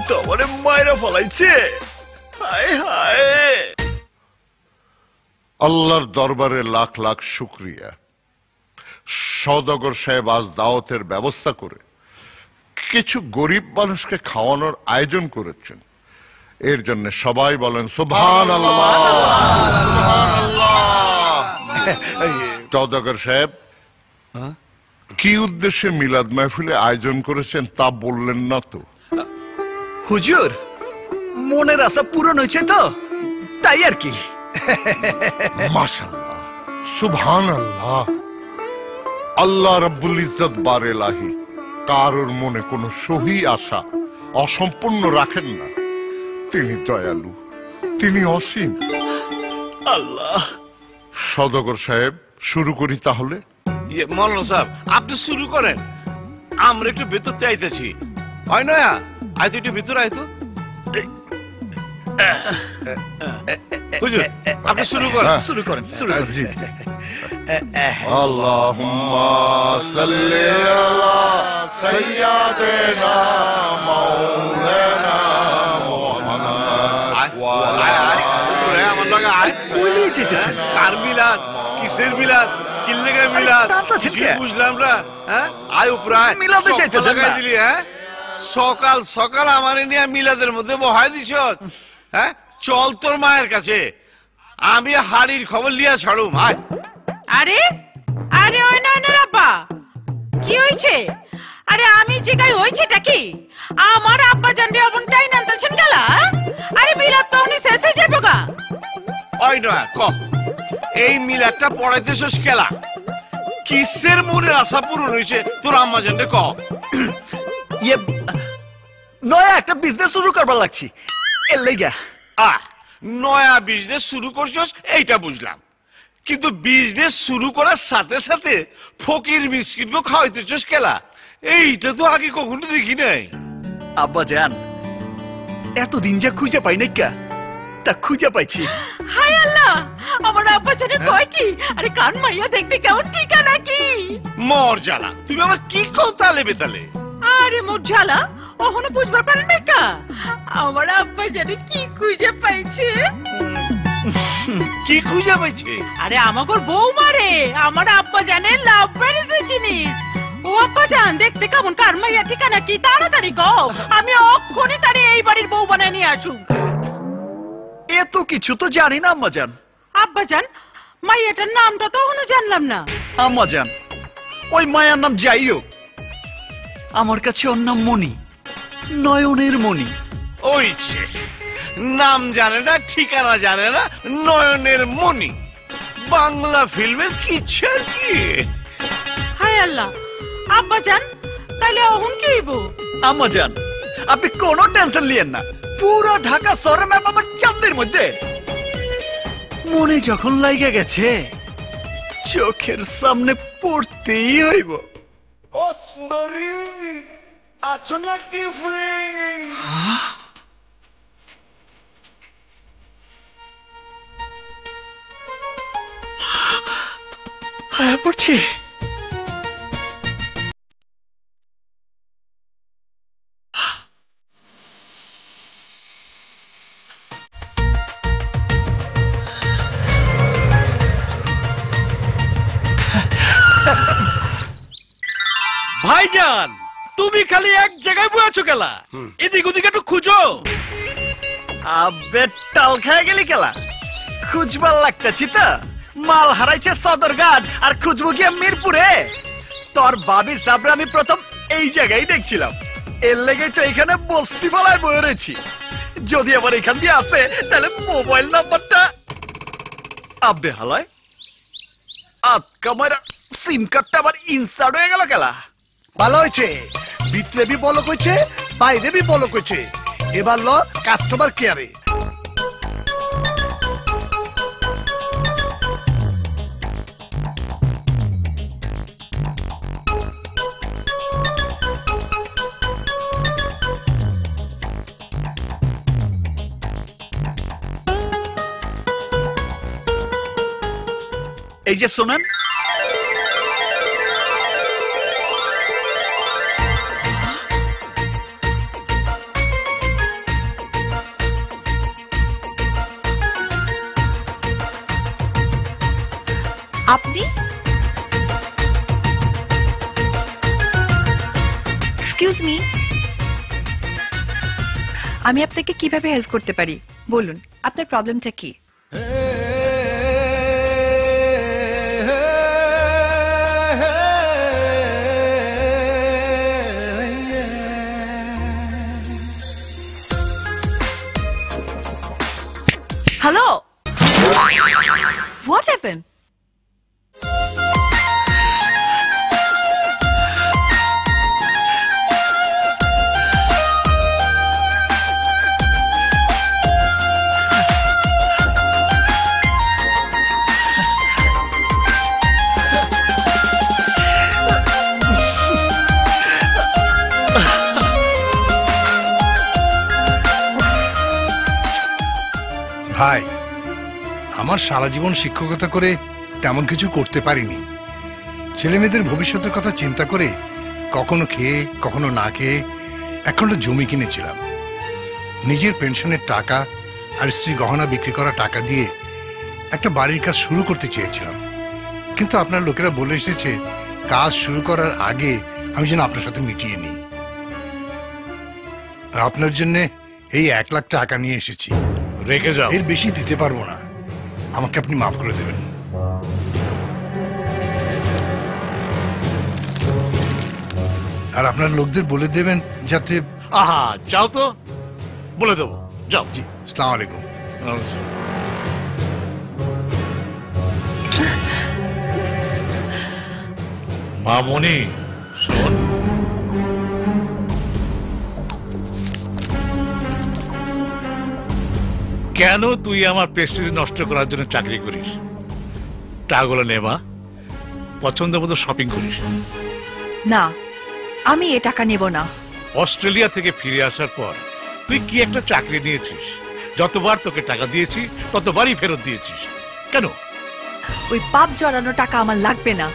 তোমারে মায়েরা ফলাইছে। হায় হায়। আল্লাহর দরবারে লাখ লাখ শুকরিয়া, সওদাগর সাহেব আজ দাওয়াতের ব্যবস্থা করে কিছু গরিব মানুষকে খাওয়ানোর আয়োজন করেছেন। এর জন্য সবাই বলেন সুবহানাল্লাহ। সওদাগর সাহেব কি উদ্দেশ্যে মিলাদ মাহফিলে আয়োজন করেছেন তা বললেন না তো? হুজুর, মনের আশা পূরণ হয়েছে তো, তাই আর কি। মাশাআল্লাহ, সুবহানাল্লাহ। আল্লাহ রাব্বুল ইজ্জত বারেলাহি কারোর মনে কোনো সহি আশা অসম্পূর্ণ রাখেন না। তিনি দয়ালু, তিনি অসীম। আল্লাহ। সওদাগর সাহেব, শুরু করি তাহলে। মৌলানা সাহেব, আপনি শুরু করেন, আমরা একটু ভেতর চাইতেছি। হয় না, আয় তো একটু ভেতর, আয় তো। হুজুর, আপনি শুরু করেন। শুরু করেন, শুরু করেন। জি। আল্লাহুম্মা সাল্লি আলা সাইয়্যিদিনা মাওলানা মুহাম্মদ ওয়া আলা আমার লগে আয়। কইলি যেতেছেন? কার মিলাদ, কিসের মিলাদ, কি লেগে মিলাদ, কি বুঝলাম না। হ্যাঁ, আয় উপরে আয়। মিলাদে চাইতে দেন না। দিলি, হ্যাঁ, সকাল সকাল আমারে নিয়ে মিলাদের মধ্যে বহাই দিছ। হ্যাঁ, চল তোর মায়ের কাছে, আমি হাড়ির খবর লিয়া ছাড়ুম। আয়। আরে আরে ওই নয় না আব্বা, কি হয়েছে? আরে আমি জিগাই হয়েছেটা কি? আমার আব্বা জান রে অবনটাই নানতাছেন গেলা। আরে মিলাদ তো উনি শেষ হয়ে যাবে গা। ওই নয় ক, এই মিলাদটা পড়াইতেছস খেলা, কিসের মনের আশা পূরণ হয়েছে তোর আম্মা জানরে ক। ইয়ে নয়া একটা বিজনেস শুরু করবার লাগছি, এর লাইগা। নয়া বিজনেস শুরু করছস এইটা বুঝলাম, কিন্তু বিজনেস শুরু করার সাথে সাথে ফকির মিসকিনকে খাওয়াইতেছস খেলা, এইটা তো আগে কখনো দেখি নাই। আব্বা জান, এতদিন যা খুঁজে পাই নাই কা, তা খুঁজে পাইছি। হায় আল্লাহ, আমার আব্বা জানে কয় কি? আরে কান মাইয়া দেখতে কেমন ঠিকানা কি? মর জ্বালা, তুমি আবার কি কও তালে বেতালে? আরে মোর ঝালা, ওহনো বুঝবার পারেন না কা? আমার আব্বা জানে কি খুঁজে পাইছে। কি খুঁজে পাইছে? আরে আমাগর বউ মারে, আমার আব্বা জানে লাভ ম্যারেজের জিনিস। ও আব্বা জান দেখতে কেমন, কার মাইয়া ঠিকানা কি তাড়াতাড়ি কও, আমি অক্ষণে তারে এই বাড়ির বউ বানায় নিয়ে আসুম। এত কিছু তো জানি না আম্মা জান। আব্বা জান, মাইয়াটার নামটা তো এখনো জানলাম না। আম্মা জান, ওই মায়ার নাম যাই হোক, আমার কাছে ওর নাম মণি, নয়নের মণি। ওইছে, নাম জানে না, ঠিকানা জানে না, নয়নের মণি। বাংলা ফিল্মের কিচ্ছু আর কি। হায় আল্লাহ, আব্বা জান তাইলে এখন কি হইব? আম্মা জান, আপনি কোনো টেনশন লিয়েন না, পুরো ঢাকা শহরে ম্যাম আমার চাঁদের মধ্যে। মনে যখন লাইগা গেছে, চোখের সামনে পড়তেই হইব। পড়ছি। ভাইজান, তুমি খালি এক জায়গায় বসেছো কেলা? এদিক ওদিক একটু খুঁজো। আবে টাল খায় গেলি কেলা? খুঁজবার লাগতেছি তো, মাল হারাইছে সদরঘাট আর খুঁজবো গিয়ে মিরপুরে। তোর বাবি সাবরা আমি প্রথম এই জায়গায় দেখছিলাম, এর লেগেই তো এখানে বসছি ফলায় বয়ে রয়েছি। যদি আবার এখান দিয়ে আসে তাহলে মোবাইল নাম্বারটা আব্বে হালায় আতকামারা সিম কার্ডটা আবার ইনসার্ট হয়ে গেল কেলা। ভালো হয়েছে, ভিতরে বি বলক হয়েছে, বাইরে বি বলক হয়েছে। এবার ল কাস্টমার কেয়ারে। এই যে শোনেন, আপনি? এক্সকিউজ মি, আমি আপনাকে কিভাবে হেল্প করতে পারি বলুন, আপনার প্রবলেমটা কি? Hello, what happened? ভাই, আমার সারা জীবন শিক্ষকতা করে তেমন কিছু করতে পারিনি। ছেলে মেয়েদের ভবিষ্যতের কথা চিন্তা করে কখনো খেয়ে কখনো না খেয়ে একটা জমি কিনেছিলাম। নিজের পেনশনের টাকা আর স্ত্রী গহনা বিক্রি করা টাকা দিয়ে একটা বাড়ির কাজ শুরু করতে চেয়েছিলাম, কিন্তু আপনার লোকেরা বলে এসেছে কাজ শুরু করার আগে আমি যেন আপনার সাথে মিটিয়ে নিই। আপনার জন্য এই 1 লাখ টাকা নিয়ে এসেছি। রেখে যাও, এর বেশি দিতে পারবো না, আমাকে আপনি মাফ করে দেবেন। আর আপনার লোকদের বলে দেবেন যাতে। আহা, যাও তো, বলে দেবো, যাও। জি, আসসালামু আলাইকুম। মামনি, শোন, কেন তুই আমার প্রেস্টিজ নষ্ট করার জন্য চাকরি করিস? টাকাগুলো নেবা, পছন্দ মতো শপিং করিস। না, আমি এ টাকা নেব না। অস্ট্রেলিয়া থেকে ফিরে আসার পর তুই কি একটা চাকরি নিয়েছিস? যতবার তোকে টাকা দিয়েছি ততবারই ফেরত দিয়েছিস, কেন? ওই পাপ জড়ানো টাকা আমার লাগবে না।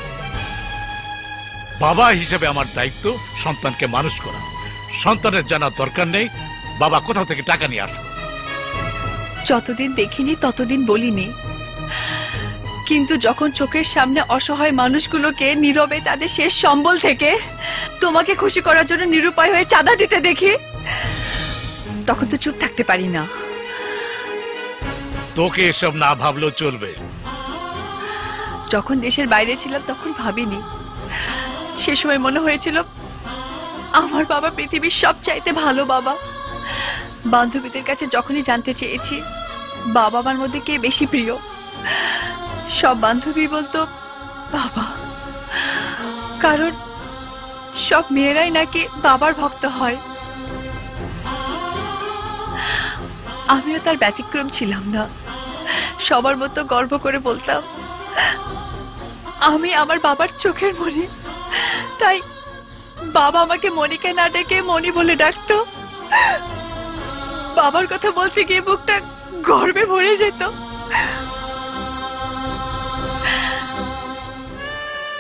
বাবা হিসেবে আমার দায়িত্ব সন্তানকে মানুষ করা। সন্তানের জানার দরকার নেই বাবা কোথা থেকে টাকা নিয়ে আসবে। যতদিন দেখিনি ততদিন বলিনি, কিন্তু যখন চোখের সামনে অসহায় মানুষগুলোকে নীরবে তাদের শেষ সম্বল থেকে তোমাকে খুশি করার জন্য নিরুপায় হয়ে চাঁদা দিতে দেখি, তখন তো চুপ থাকতে পারি না। তোকে এসব না ভাবলেও চলবে। যখন দেশের বাইরে ছিলাম তখন ভাবিনি, সে সময় মনে হয়েছিল আমার বাবা পৃথিবীর সবচাইতে ভালো বাবা। বান্ধবীদের কাছে যখনই জানতে চেয়েছি বাবা মার মধ্যে কে বেশি প্রিয়, সব বান্ধবী বলতো বাবা, কারণ সব মেয়েরাই নাকি বাবার ভক্ত হয়। আমিও তার ব্যতিক্রম ছিলাম না। সবার মতো গর্ব করে বলতাম আমি আমার বাবার চোখের মণি। তাই বাবা আমাকে মণিকে না ডেকে মণি বলে ডাকতো। বাবার কথা বলতে গিয়ে বুকটা গর্বে ভরে যেত।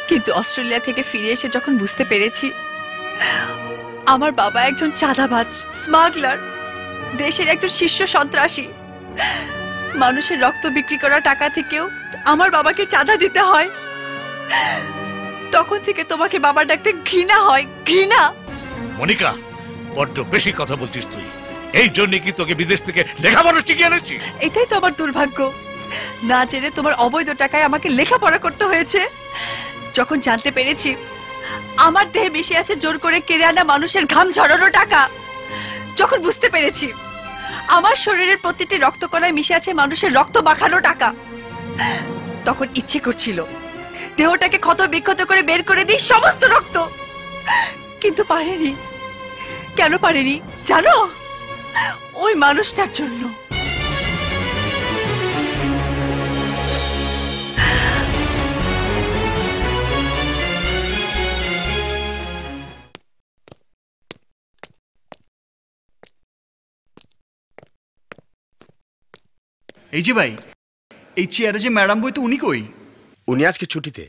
কিন্তু অস্ট্রেলিয়া থেকে ফিরে এসে যখন বুঝতে পেরেছি আমার বাবা একজন চাঁদাবাজ, স্মাগলার, দেশের একজন শীর্ষ সন্ত্রাসী, মানুষের রক্ত বিক্রি করা টাকা থেকেও আমার বাবাকে চাঁদা দিতে হয়, তখন থেকে তোমাকে বাবা ডাকতে ঘৃণা হয়। ঘৃণা। মনিকা, বড্ড বেশি কথা বলছিস তুই। এই জন্য কি তোকে বিদেশ থেকে লেখাপড়া শিখিয়ে এনেছি? এটাই তো আমার দুর্ভাগ্য। না জেনে তোমার অবৈধ টাকায় আমাকে লেখাপড়া করতে হয়েছে। যখন জানতে পেরেছি আমার দেহে মিশে আছে জোর করে কেড়ে আনা মানুষের ঘাম ঝরানো টাকা, যখন বুঝতে পেরেছি আমার শরীরের প্রতিটি রক্তকণায় মিশে আছে মানুষের রক্ত মাখানো টাকা, তখন ইচ্ছে করছিল দেহটাকে ক্ষত বিক্ষত করে বের করে দিই সমস্ত রক্ত, কিন্তু পারেনি। কেন পারেনি জানো? ওই মানুষটার জন্য। এই যে ভাই, এই চেয়ারে যে ম্যাডাম বই তো উনি কই? উনি আজকে ছুটিতে।